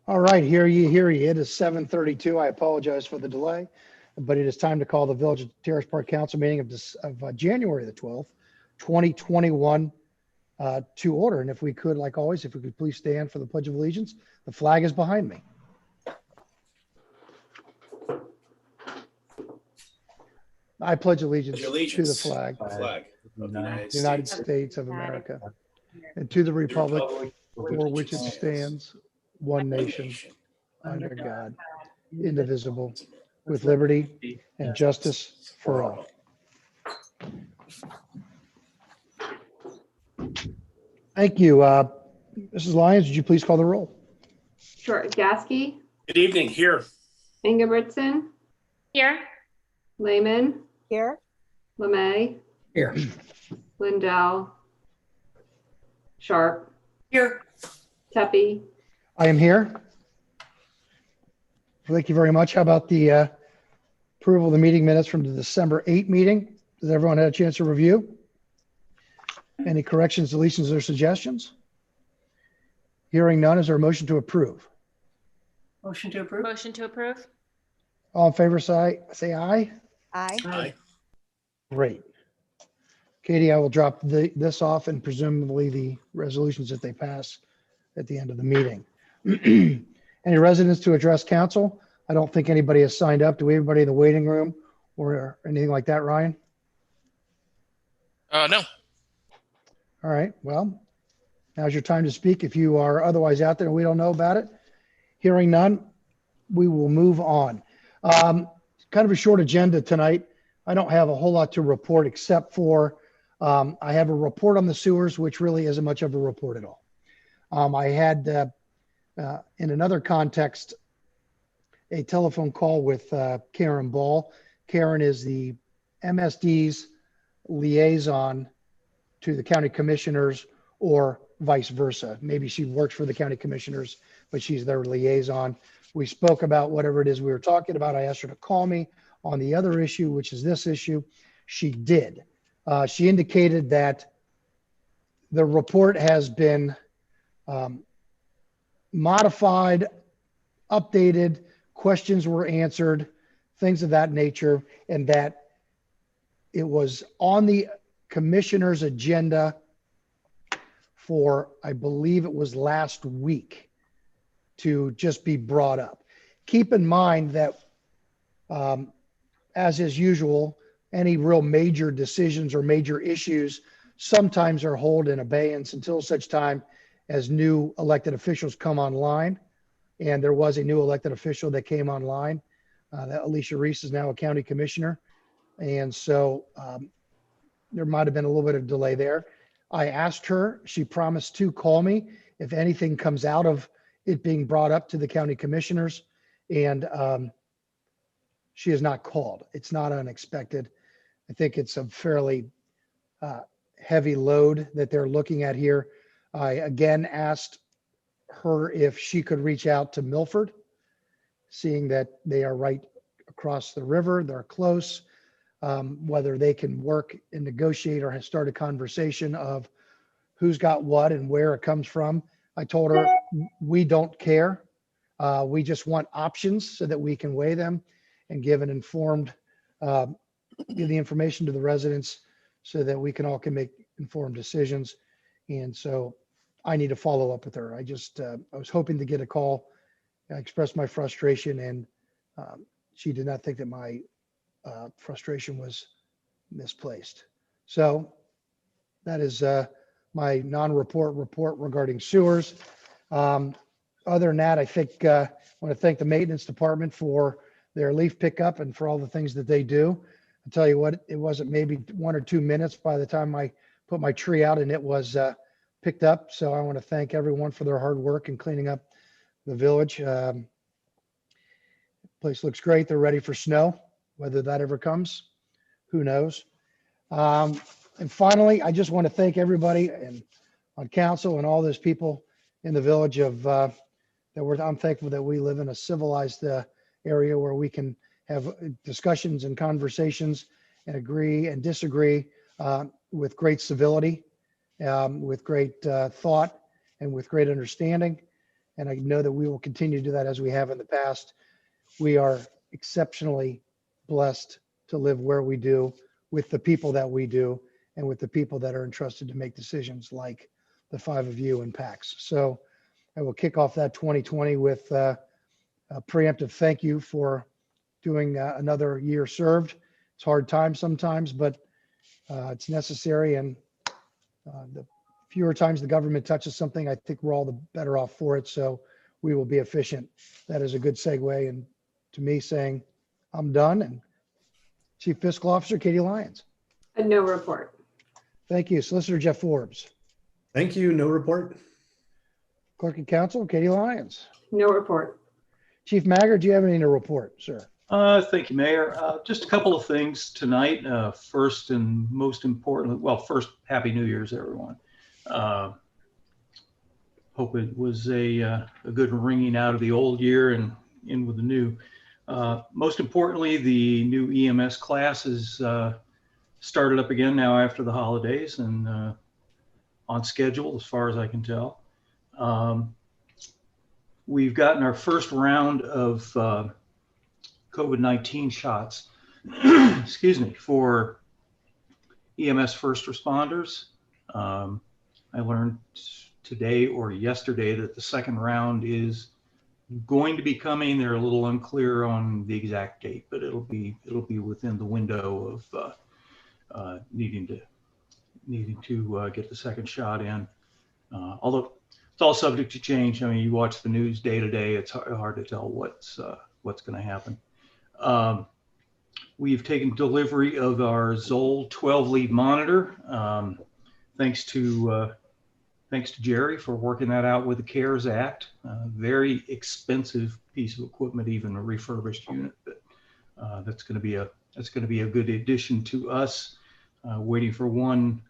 All right, hear ye, hear ye. It is 7:32. I apologize for the delay, but it is time to call the Village of Terrace Park Council meeting of January the 12th, 2021 to order. And if we could, like always, if we could please stand for the Pledge of Allegiance. The flag is behind me. I pledge allegiance to the flag of the United States of America and to the republic for which it stands, one nation, under God, indivisible, with liberty and justice for all. Thank you. Mrs. Lyons, would you please call the roll? Sure. Gasky, Good evening, here. Ingebrigtsen, Here. Lehman, Here. LeMay, Here. Lindell, Sharp, Here. Tepe. I am here. Thank you very much. How about the approval of the meeting minutes from the December 8 meeting? Does everyone have a chance to review? Any corrections, deletions, or suggestions? Hearing none, is there a motion to approve? Motion to approve. Motion to approve. All in favor, say aye. Aye. Aye. Great. Katie, I will drop this off and presumably the resolutions that they pass at the end of the meeting. Any residents to address council? I don't think anybody has signed up. Do we have anybody in the waiting room or anything like that, Ryan? No. All right, well, now's your time to speak. If you are otherwise out there and we don't know about it, hearing none, we will move on. Kind of a short agenda tonight. I don't have a whole lot to report except for I have a report on the sewers, which really isn't much of a report at all. I had, in another context, a telephone call with Karen Ball. Karen is the MSD's liaison to the county commissioners, or vice versa. Maybe she works for the county commissioners, but she's their liaison. We spoke about whatever it is we were talking about. I asked her to call me on the other issue, which is this issue. She did. She indicated that the report has been modified, updated, questions were answered, things of that nature, and that it was on the commissioner's agenda for, I believe it was last week, to just be brought up. Keep in mind that, as is usual, any real major decisions or major issues sometimes are held in abeyance until such time as new elected officials come online. And there was a new elected official that came online. That Alicia Reese is now a county commissioner. And so there might have been a little bit of delay there. I asked her, she promised to call me if anything comes out of it being brought up to the county commissioners. And she has not called. It's not unexpected. I think it's a fairly heavy load that they're looking at here. I again asked her if she could reach out to Milford, seeing that they are right across the river, they're close, whether they can work and negotiate or start a conversation of who's got what and where it comes from. I told her we don't care. We just want options so that we can weigh them and give an informed, give the information to the residents so that we can all make informed decisions. And so I need to follow up with her. I was hoping to get a call. I expressed my frustration, and she did not think that my frustration was misplaced. So that is my non-report report regarding sewers. Other than that, I think I want to thank the maintenance department for their leaf pickup and for all the things that they do. I'll tell you what, it wasn't maybe 1 or 2 minutes by the time I put my tree out and it was picked up. So I want to thank everyone for their hard work in cleaning up the village. Place looks great. They're ready for snow. Whether that ever comes, who knows? And finally, I just want to thank everybody and on council and all those people in the village of I'm thankful that we live in a civilized area where we can have discussions and conversations and agree and disagree with great civility, with great thought, and with great understanding. and I know that we will continue to do that as we have in the past. We are exceptionally blessed to live where we do, with the people that we do, and with the people that are entrusted to make decisions like the 5 of you in PAX. So I will kick off that 2020 with a preemptive thank you for doing another year served. It's hard times sometimes, but it's necessary. And the fewer times the government touches something, I think we're all the better off for it. So we will be efficient. That is a good segue. And to me saying, I'm done. And Chief Fiscal Officer Katie Lyons. And no report. Thank you. Solicitor Jeff Forbes. Thank you. No report. Clerk and Counsel Katie Lyons. No report. Chief Maggard, do you have anything to report, sir? Thank you, Mayor. Just a couple of things tonight. First and most important, well, first, Happy New Year's, everyone. Hope it was a good ringing out of the old year and in with the new. Most importantly, the new EMS class is started up again now after the holidays and on schedule as far as I can tell. We've gotten our first round of COVID-19 shots, excuse me, for EMS first responders. I learned today or yesterday that the second round is going to be coming. They're a little unclear on the exact date, but it'll be within the window of needing to get the second shot in. Although it's all subject to change. I mean, you watch the news day to day, it's hard to tell what's going to happen. We've taken delivery of our Zoll 12 lead monitor. Thanks to Jerry for working that out with the CARES Act. Very expensive piece of equipment, even a refurbished unit, but that's going to be a good addition to us. Waiting for one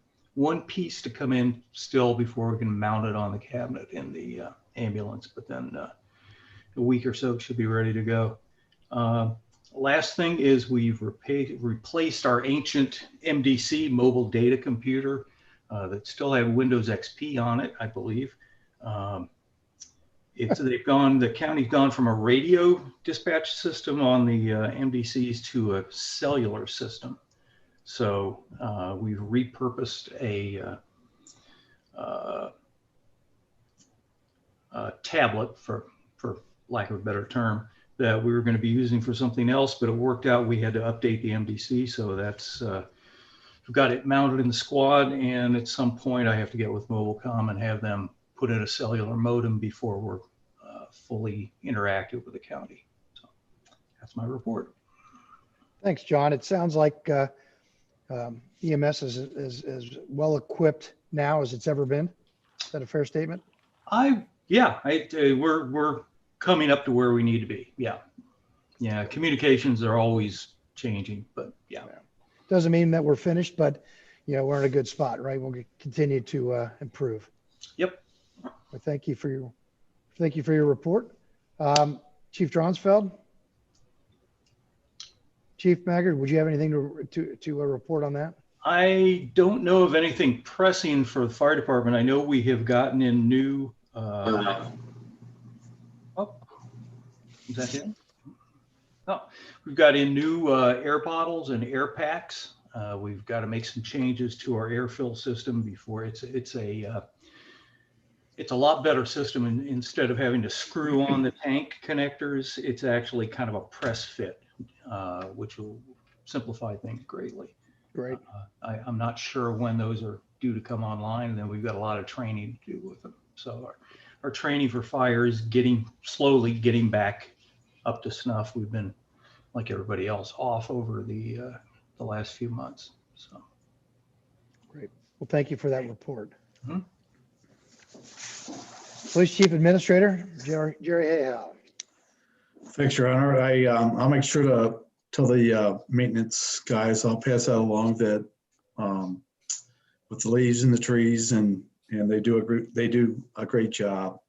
piece to come in still before we can mount it on the cabinet in the ambulance, but then a week or so it should be ready to go. Last thing is we've replaced our ancient MDC mobile data computer that still had Windows XP on it, I believe. The county's gone from a radio dispatch system on the MDCs to a cellular system. So we've repurposed a tablet, for lack of a better term, that we were going to be using for something else, but it worked out. We had to update the MDC, so that's we've got it mounted in the squad, and at some point I have to get with Mobilecom and have them put in a cellular modem before we're fully interactive with the county. So that's my report. Thanks, John. It sounds like EMS is as well equipped now as it's ever been. Is that a fair statement? We're coming up to where we need to be. Yeah. Communications are always changing, but yeah. Doesn't mean that we're finished, but we're in a good spot, right? We'll continue to improve. Yep. Well, thank you for your report, Chief Dronsfeld. Chief Maggard, would you have anything to report on that? I don't know of anything pressing for the fire department. I know we have gotten in new. Is that it? Oh, we've got in new air bottles and air packs. We've got to make some changes to our air fill system before it's a lot better system. And instead of having to screw on the tank connectors, it's actually kind of a press fit, which will simplify things greatly. Great. I'm not sure when those are due to come online, and then we've got a lot of training to do with them. So our training for fire is slowly getting back up to snuff. We've been, like everybody else, off over the last few months. So great. Well, thank you for that report. Mm-hmm. Police Chief Administrator Jerry Hayhow. Thanks, Your Honor. I'll make sure to tell the maintenance guys, I'll pass that along, that with the leaves and the trees, and they do a great job.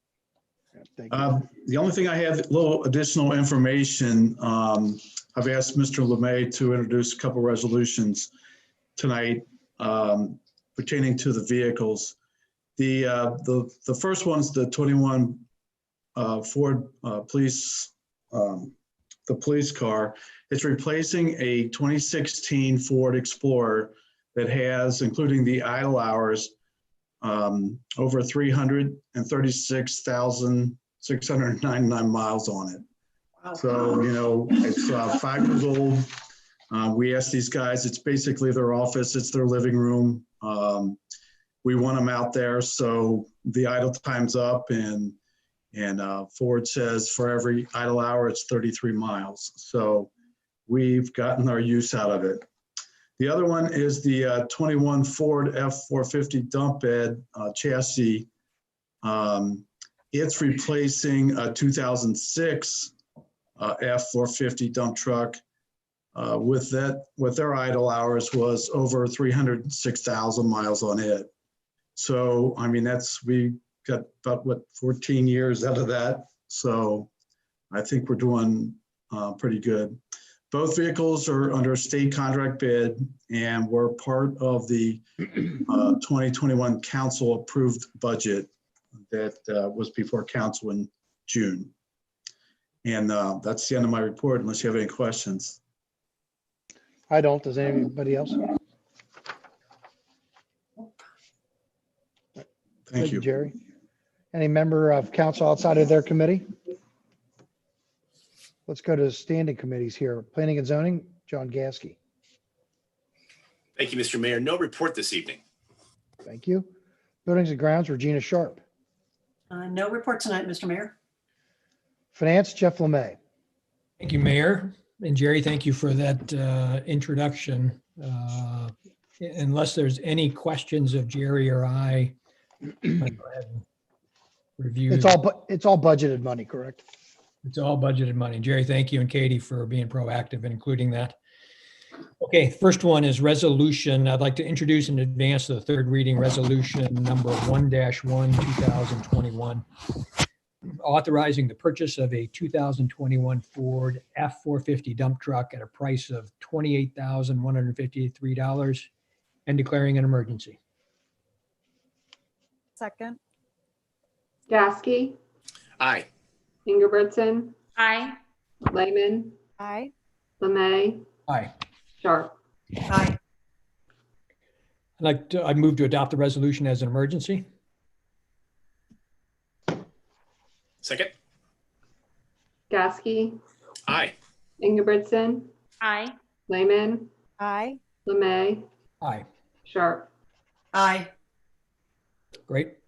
Thank you. The only thing I have, a little additional information. I've asked Mr. LeMay to introduce a couple resolutions tonight pertaining to the vehicles. The first one's the 21 Ford police, the police car. It's replacing a 2016 Ford Explorer that has, including the idle hours, over 336,699 miles on it. Wow. So, you know, it's 5 years old. We asked these guys, it's basically their office, it's their living room. We want them out there, so the idle time's up, and Ford says for every idle hour, it's 33 miles. So we've gotten our use out of it. The other one is the 21 Ford F-450 dump bed chassis. It's replacing a 2006 F-450 dump truck. With their idle hours was over 306,000 miles on it. So, I mean, we got about 14 years out of that. So I think we're doing pretty good. Both vehicles are under state contract bid, and we're part of the 2021 council approved budget that was before council in June. And that's the end of my report, unless you have any questions. I don't. Does anybody else? Thank you. Jerry. Any member of council outside of their committee? Let's go to standing committees here. Planning and zoning, John Gasky. Thank you, Mr. Mayor. No report this evening. Thank you. Buildings and grounds, Regina Sharp. No report tonight, Mr. Mayor. Finance, Jeff Lemay. Thank you, Mayor. And Jerry, thank you for that introduction. Unless there's any questions of Jerry or I, I'll go ahead and review. It's all budgeted money, correct? It's all budgeted money. Jerry, thank you, and Katie for being proactive in including that. Okay, first one is resolution. I'd like to introduce in advance the third reading resolution number 1-1, 2021. Authorizing the purchase of a 2021 Ford F-450 dump truck at a price of $28,153 and declaring an emergency. Second. Gasky, Aye. Ingebrigtsen, Aye. Lehman, Aye. Lemay, Aye. Sharp. Aye. I move to adopt the resolution as an emergency. Second. Gasky, Aye. Ingebrigtsen, Aye. Lehman, Aye. Lemay, Aye. Sharp. Aye. Great.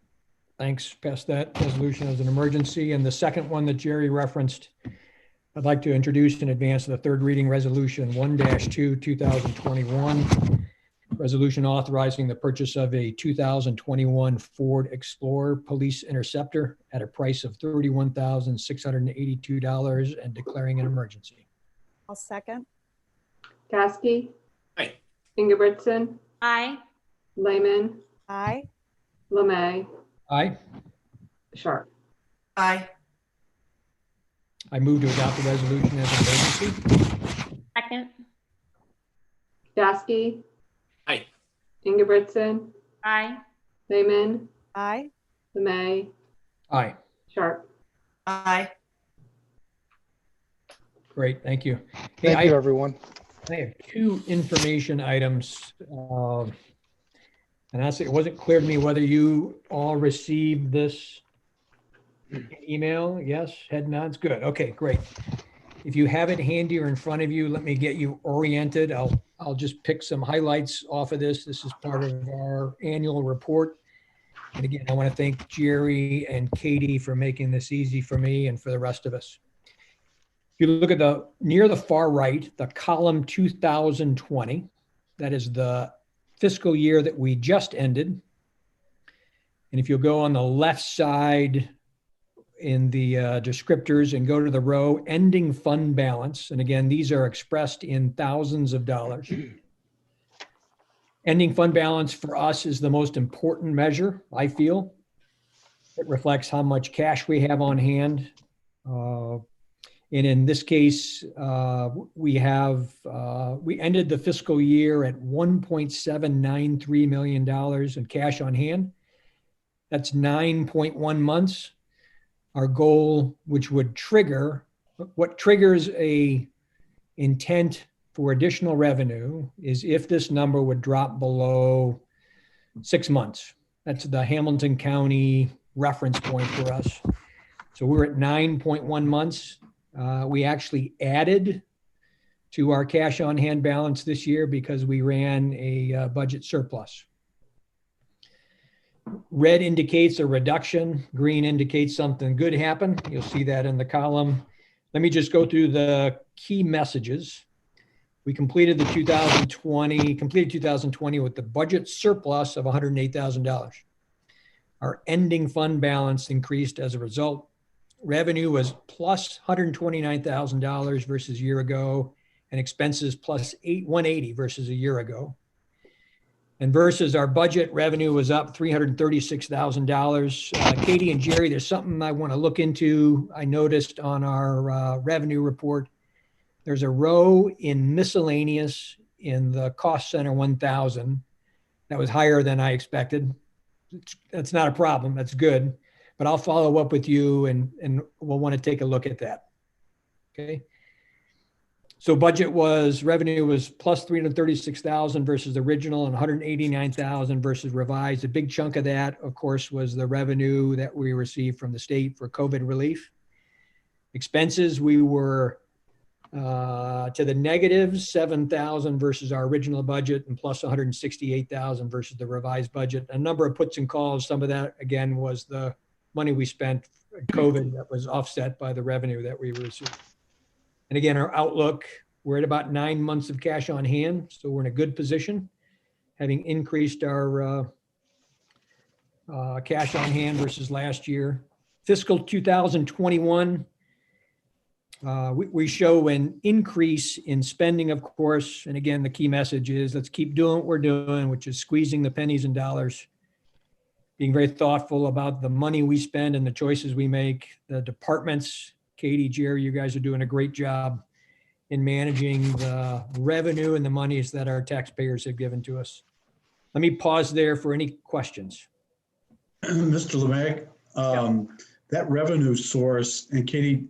Thanks. Pass that resolution as an emergency. And the second one that Jerry referenced, I'd like to introduce in advance of the third reading resolution 1-2, 2021. Resolution authorizing the purchase of a 2021 Ford Explorer Police Interceptor at a price of $31,682 and declaring an emergency. I'll second. Gasky, Aye. Ingebrigtsen, Aye. Lehman, Aye. Lemay, Aye. Sharp. Aye. I move to adopt the resolution as an emergency. Second. Gasky, Aye. Ingebrigtsen, Aye. Lehman, Aye. Lemay, Aye. Sharp. Aye. Great. Thank you. Hey, Thank you, everyone. I have two information items. And honestly, it wasn't clear to me whether you all received this email. Yes, head nods. Good. Okay, great. If you have it handy or in front of you, let me get you oriented. I'll just pick some highlights off of this. This is part of our annual report. And again, I want to thank Jerry and Katie for making this easy for me and for the rest of us. If you look at near the far right, the column 2020, that is the fiscal year that we just ended. And if you'll go on the left side in the descriptors and go to the row ending fund balance, and again, these are expressed in thousands of dollars. Ending fund balance for us is the most important measure, I feel. It reflects how much cash we have on hand. And in this case, we ended the fiscal year at $1.793 million in cash on hand. That's 9.1 months. our goal, which would trigger, what triggers a intent for additional revenue is if this number would drop below 6 months. That's the Hamilton County reference point for us. So we're at 9.1 months. We actually added to our cash on hand balance this year because we ran a budget surplus. Red indicates a reduction. Green indicates something good happened. You'll see that in the column. Let me just go through the key messages. We completed 2020 with the budget surplus of $108,000. Our ending fund balance increased as a result. Revenue was plus $129,000 versus a year ago, and expenses plus $180 versus a year ago. And versus our budget, revenue was up $336,000. Katie and Jerry, there's something I want to look into. I noticed on our revenue report, there's a row in miscellaneous in the cost center 1,000 that was higher than I expected. That's not a problem. That's good. But I'll follow up with you and we'll want to take a look at that. Okay. So revenue was plus 336,000 versus original and 189,000 versus revised. A big chunk of that, of course, was the revenue that we received from the state for COVID relief. Expenses, we were to the negative 7,000 versus our original budget and plus 168,000 versus the revised budget. A number of puts and calls. Some of that, again, was the money we spent in COVID that was offset by the revenue that we received. And again, our outlook, we're at about 9 months of cash on hand. So we're in a good position, having increased our cash on hand versus last year. Fiscal 2021, we show an increase in spending, of course. And again, the key message is let's keep doing what we're doing, which is squeezing the pennies and dollars, being very thoughtful about the money we spend and the choices we make. The departments, Katie, Jerry, you guys are doing a great job in managing the revenue and the monies that our taxpayers have given to us. Let me pause there for any questions. Mr. Lemay, that revenue source, and Katie,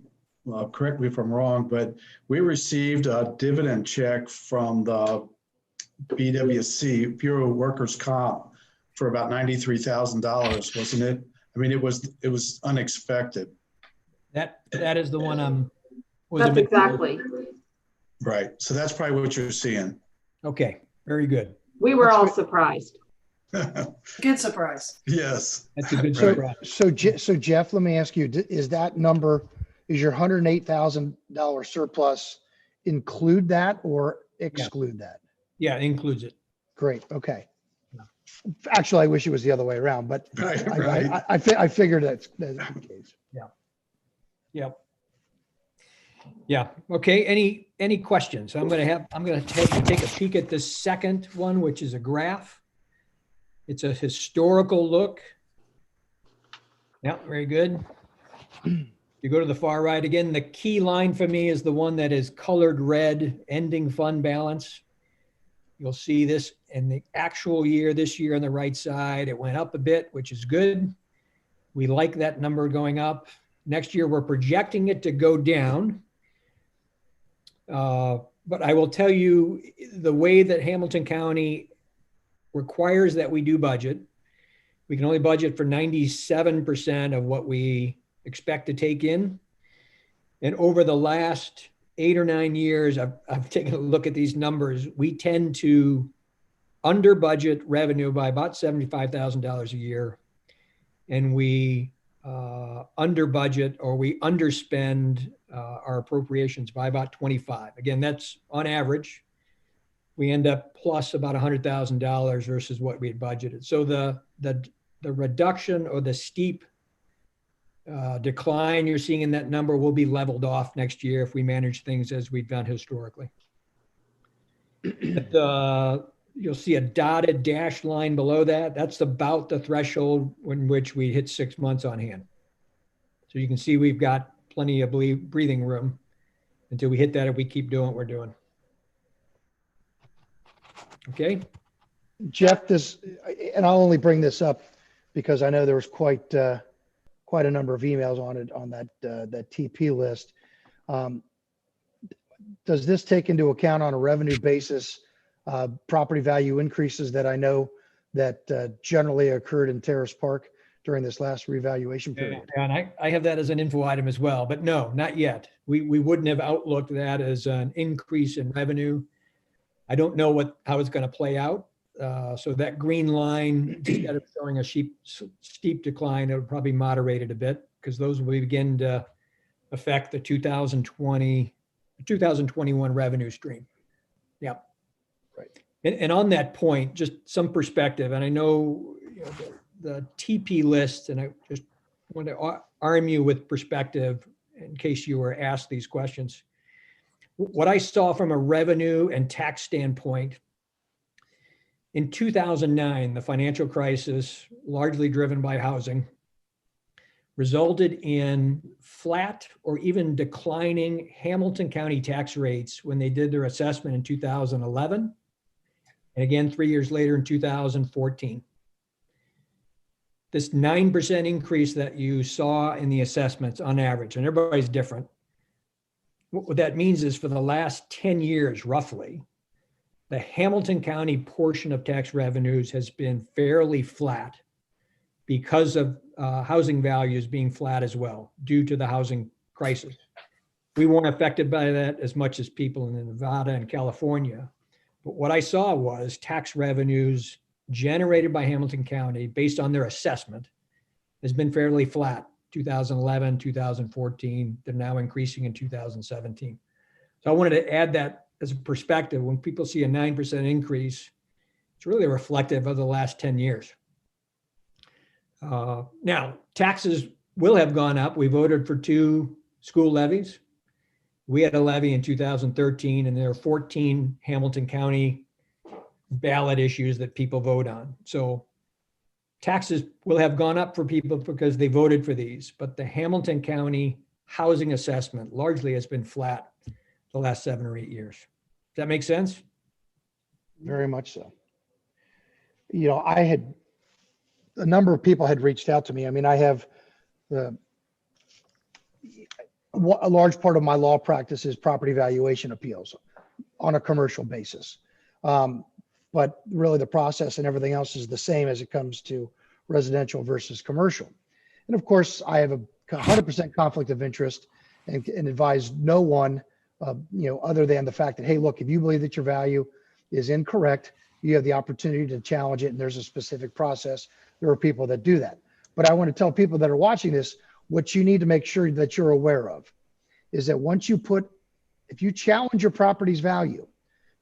correct me if I'm wrong, but we received a dividend check from the BWC, Bureau of Workers' Comp, for about $93,000, wasn't it? I mean, it was unexpected. That is the one That's exactly. Right. So that's probably what you're seeing. Okay, very good. We were all surprised. Good surprise. Yes. That's a good So, surprise. so Jeff, let me ask you, is that number, is your $108,000 surplus include that or exclude that? Yeah, it includes it. Great. Okay. Actually, I wish it was the other way around, but Right. I figured that's the case. Yep. Yeah. Okay. Any questions? I'm going to take a peek at the second one, which is a graph. It's a historical look. Yeah, very good. You go to the far right again. The key line for me is the one that is colored red, ending fund balance. You'll see this in the actual year, this year on the right side, it went up a bit, which is good. We like that number going up. Next year, we're projecting it to go down. But I will tell you the way that Hamilton County requires that we do budget, we can only budget for 97% of what we expect to take in. And over the last 8 or 9 years, I've taken a look at these numbers. We tend to under budget revenue by about $75,000 a year. And we under budget or we underspend our appropriations by about 25. Again, that's on average. We end up plus about $100,000 versus what we had budgeted. So the reduction or the steep decline you're seeing in that number will be leveled off next year if we manage things as we've done historically. You'll see a dotted dashed line below that. That's about the threshold in which we hit 6 months on hand. So you can see we've got plenty of breathing room until we hit that if we keep doing what we're doing. Okay. Jeff, and I'll only bring this up because I know there was quite quite a number of emails on it, on that TP list. Does this take into account on a revenue basis, property value increases that I know that generally occurred in Terrace Park during this last revaluation period? Yeah, and I have that as an info item as well, but no, not yet. We wouldn't have outlooked that as an increase in revenue. I don't know how it's going to play out. So that green line, instead of showing a steep decline, it would probably moderate it a bit, because those will begin to affect the 2021 revenue stream. Yeah. Right. And on that point, just some perspective, and I know, the TP list, and I just want to arm you with perspective in case you were asked these questions. What I saw from a revenue and tax standpoint, in 2009, the financial crisis, largely driven by housing, resulted in flat or even declining Hamilton County tax rates when they did their assessment in 2011, and again 3 years later in 2014. This 9% increase that you saw in the assessments on average, and everybody's different. What that means is for the last 10 years, roughly, the Hamilton County portion of tax revenues has been fairly flat because of housing values being flat as well, due to the housing crisis. We weren't affected by that as much as people in Nevada and California. But what I saw was tax revenues generated by Hamilton County based on their assessment has been fairly flat. 2011, 2014, they're now increasing in 2017. So I wanted to add that as a perspective. When people see a 9% increase, it's really reflective of the last 10 years. Now, taxes will have gone up. We voted for 2 school levies. We had a levy in 2013, and there are 14 Hamilton County ballot issues that people vote on. So taxes will have gone up for people because they voted for these, but the Hamilton County housing assessment largely has been flat the last 7 or 8 years. Does that make sense? Very much so. A number of people had reached out to me. I mean, I have a large part of my law practice is property valuation appeals on a commercial basis. But really the process and everything else is the same as it comes to residential versus commercial. And of course, I have a 100% conflict of interest and advise no one, other than the fact that, hey, look, if you believe that your value is incorrect, you have the opportunity to challenge it, and there's a specific process. There are people that do that. But I want to tell people that are watching this, what you need to make sure that you're aware of is that if you challenge your property's value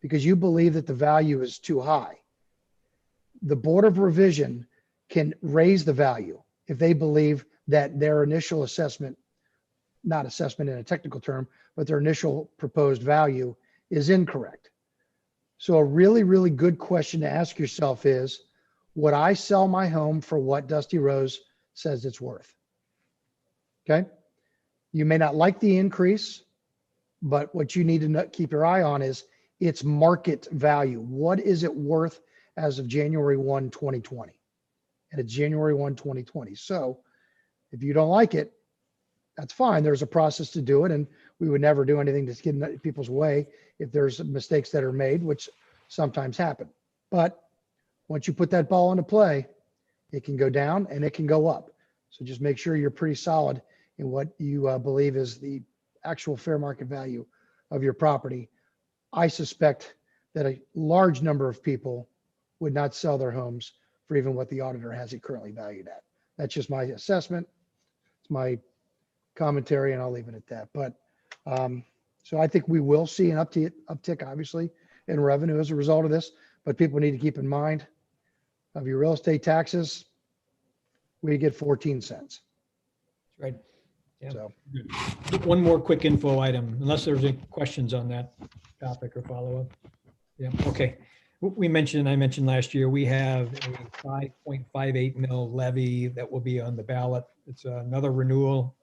because you believe that the value is too high, the Board of Revision can raise the value if they believe that their initial assessment, not assessment in a technical term, but their initial proposed value is incorrect. So a really, really good question to ask yourself is, would I sell my home for what Dusty Rose says it's worth? Okay. You may not like the increase, but what you need to keep your eye on is its market value. What is it worth as of January 1, 2020? And it's January 1, 2020. So if you don't like it, that's fine. There's a process to do it. And we would never do anything to get in people's way if there's mistakes that are made, which sometimes happen. But once you put that ball into play, it can go down and it can go up. So just make sure you're pretty solid in what you believe is the actual fair market value of your property. I suspect that a large number of people would not sell their homes for even what the auditor has it currently valued at. That's just my assessment. It's my commentary, and I'll leave it at that. But so I think we will see an uptick, obviously, in revenue as a result of this. But people need to keep in mind of your real estate taxes, we get 14 cents. Right. Yeah. So one more quick info item, unless there's any questions on that topic or follow up. Yeah. Okay. I mentioned last year, we have a 5.58 mil levy that will be on the ballot. It's another renewal.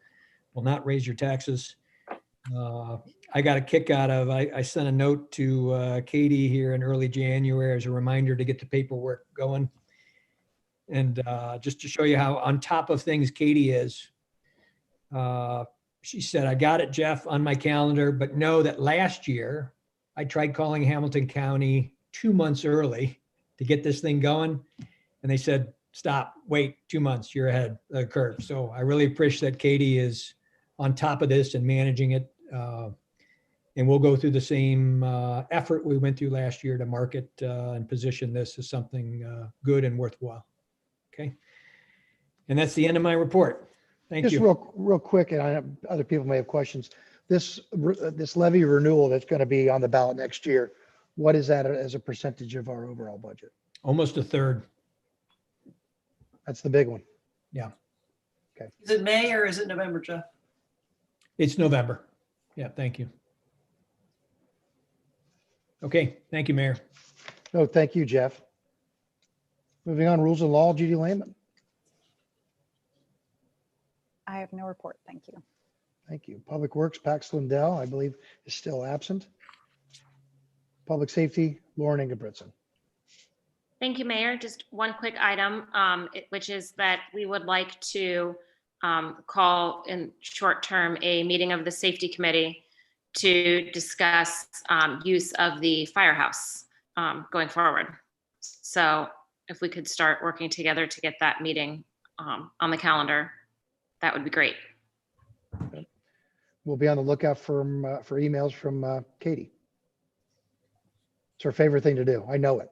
Will not raise your taxes. I got a kick out of, I sent a note to Katie here in early January as a reminder to get the paperwork going. And just to show you how on top of things Katie is, She said, I got it, Jeff, on my calendar, but know that last year I tried calling Hamilton County 2 months early to get this thing going. And they said, stop, wait 2 months, you're ahead of the curve. So I really appreciate that Katie is on top of this and managing it. And we'll go through the same effort we went through last year to market and position this as something good and worthwhile. Okay. And that's the end of my report. Thank Just you. real quick, and I know other people may have questions. This levy renewal that's going to be on the ballot next year, what is that as a percentage of our overall budget? Almost a third. That's the big one. Is it May or is it November, Jeff? It's November. Yeah, thank you. Okay, thank you, Mayor. No, thank you, Jeff. Moving on, rules of law, Judy Lehman. I have no report. Thank you. Thank you. Public Works, Pax Lindell, I believe, is still absent. Public Safety, Lauren Ingebrigtsen. Thank you, Mayor. Just one quick item, which is that we would like to call in short term a meeting of the Safety Committee to discuss use of the firehouse going forward. So if we could start working together to get that meeting on the calendar, that would be great. We'll be on the lookout for emails from Katie. It's her favorite thing to do. I know it.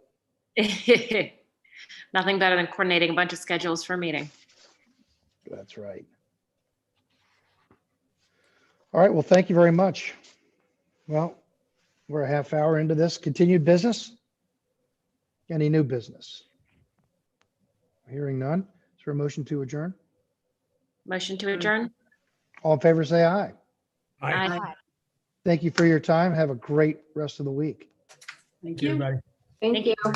Nothing better than coordinating a bunch of schedules for a meeting. That's right. All right. Well, thank you very much. Well, we're a half hour into this. Continued business? Any new business? Hearing none. Is there a motion to adjourn? Motion to adjourn? All in favor, say aye. Aye. Thank you for your time. Have a great rest of the week. Thank Thank you, you. everybody. Thank Thank you. you.